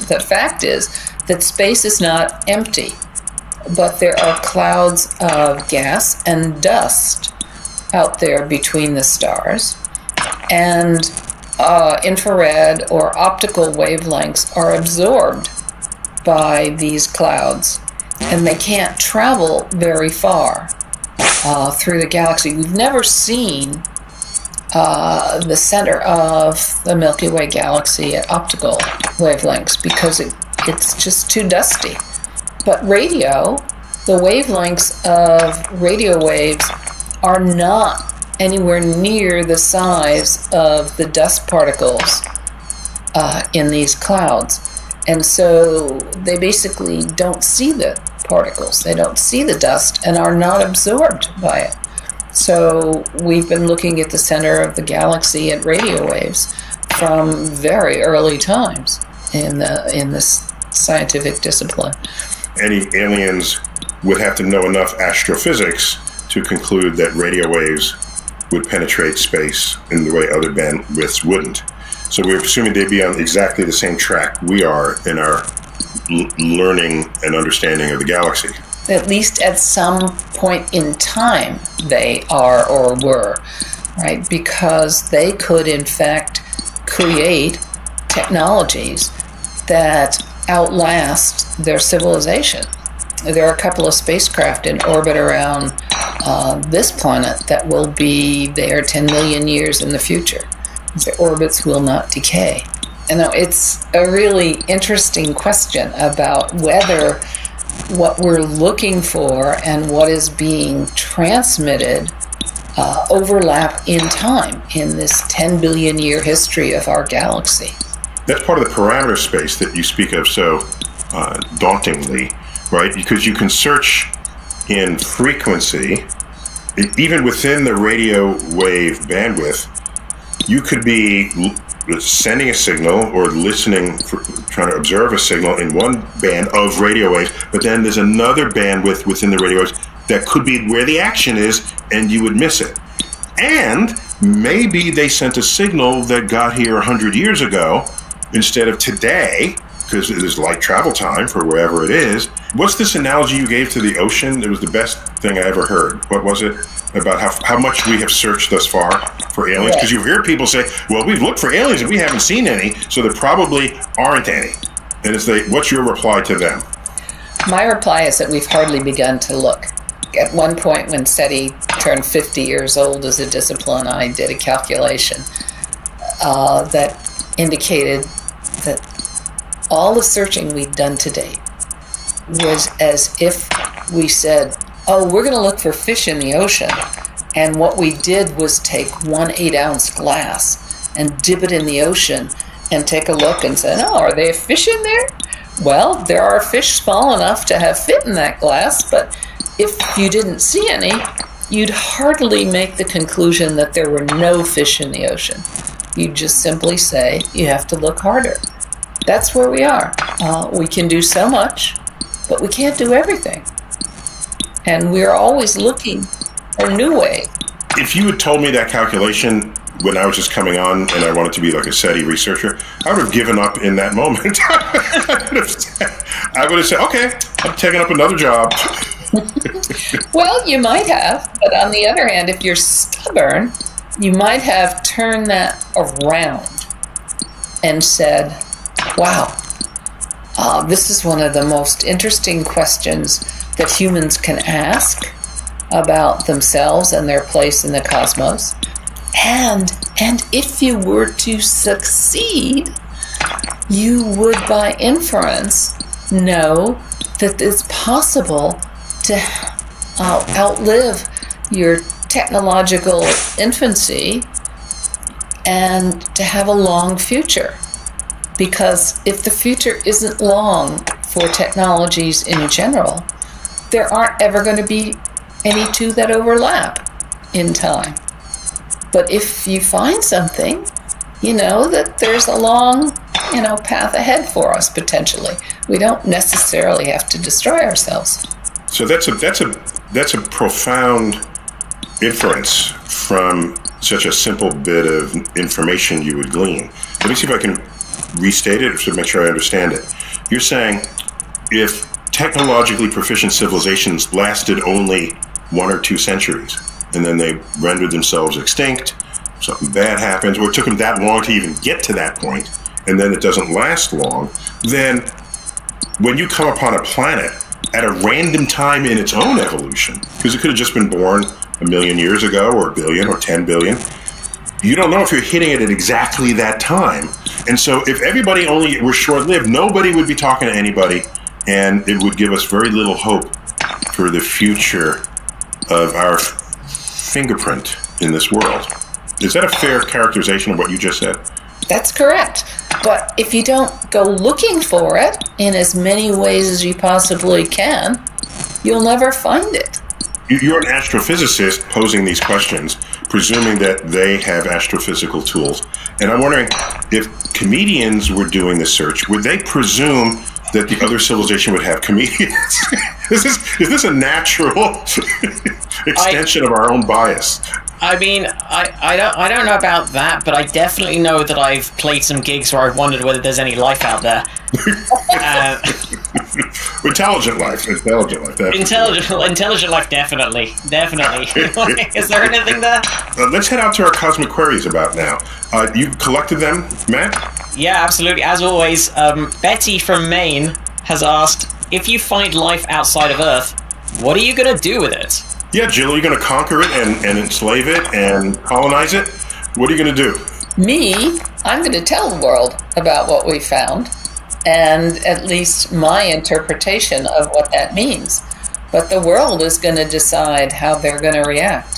the fact is that space is not empty, but there are clouds of gas and dust out there between the stars, and infrared or optical wavelengths are absorbed by these clouds, and they can't travel very far through the galaxy. We've never seen the center of the Milky Way galaxy at optical wavelengths because it's just too dusty. But radio, the wavelengths of radio waves are not anywhere near the size of the dust particles in these clouds. And so they basically don't see the particles, they don't see the dust, and are not absorbed by it. So we've been looking at the center of the galaxy at radio waves from very early times in this scientific discipline. Any aliens would have to know enough astrophysics to conclude that radio waves would penetrate space in the way other bandwidths wouldn't. So we're assuming they'd be on exactly the same track we are in our learning and understanding of the galaxy. At least at some point in time they are or were, right? Because they could in fact create technologies that outlast their civilization. There are a couple of spacecraft in orbit around this planet that will be there 10 million years in the future. The orbits will not decay. And it's a really interesting question about whether what we're looking for and what is being transmitted overlap in time in this 10 billion year history of our galaxy. That's part of the parameter space that you speak of so dauntingly, right? Because you can search in frequency, even within the radio wave bandwidth. You could be sending a signal or listening, trying to observe a signal in one band of radio waves, but then there's another bandwidth within the radio waves that could be where the action is, and you would miss it. And maybe they sent a signal that got here 100 years ago instead of today, because there's light travel time for wherever it is. What's this analogy you gave to the ocean? It was the best thing I ever heard. What was it? About how much we have searched thus far for aliens? Because you hear people say, well, we've looked for aliens and we haven't seen any, so there probably aren't any. And what's your reply to them? My reply is that we've hardly begun to look. At one point when SETI turned 50 years old as a discipline, I did a calculation that indicated that all the searching we'd done to date was as if we said, oh, we're going to look for fish in the ocean. And what we did was take 1 8-ounce glass and dip it in the ocean and take a look and say, oh, are there fish in there? Well, there are fish small enough to have fit in that glass, but if you didn't see any, you'd hardly make the conclusion that there were no fish in the ocean. You'd just simply say, you have to look harder. That's where we are. We can do so much, but we can't do everything. And we're always looking for a new way. If you had told me that calculation when I was just coming on and I wanted to be like a SETI researcher, I would have given up in that moment. I would have said, okay, I'm taking up another job. Well, you might have, but on the other hand, if you're stubborn, you might have turned that around and said, wow, this is one of the most interesting questions that humans can ask about themselves and their place in the cosmos. And if you were to succeed, you would by inference know that it's possible to outlive your technological infancy and to have a long future. Because if the future isn't long for technologies in general, there aren't ever going to be any two that overlap in time. But if you find something, you know that there's a long, path ahead for us potentially. We don't necessarily have to destroy ourselves. So that's a profound inference from such a simple bit of information you would glean. Let me see if I can restate it to make sure I understand it. You're saying if technologically proficient civilizations lasted only 1 or 2 centuries, and then they rendered themselves extinct, something bad happens, or it took them that long to even get to that point, and then it doesn't last long, then when you come upon a planet at a random time in its own evolution, because it could have just been born a million years ago, or a billion, or 10 billion, you don't know if you're hitting it at exactly that time. And so if everybody only were short-lived, nobody would be talking to anybody, and it would give us very little hope for the future of our fingerprint in this world. Is that a fair characterization of what you just said? That's correct. But if you don't go looking for it in as many ways as you possibly can, you'll never find it. You're an astrophysicist posing these questions, presuming that they have astrophysical tools. And I'm wondering, if comedians were doing the search, would they presume that the other civilization would have comedians? Is this a natural extension of our own bias? I mean, I don't know about that, but I definitely know that I've played some gigs where I've wondered whether there's any life out there. Intelligent life, definitely. Intelligent life, definitely. Is there anything there? Let's head out to our cosmic queries about now. You collected them, Matt? Yeah, absolutely. As always, Betty from Maine has asked, if you find life outside of Earth, what are you going to do with it? Yeah, Jill, are you going to conquer it and enslave it and colonize it? What are you going to do? Me, I'm going to tell the world about what we found, and at least my interpretation of what that means. But the world is going to decide how they're going to react.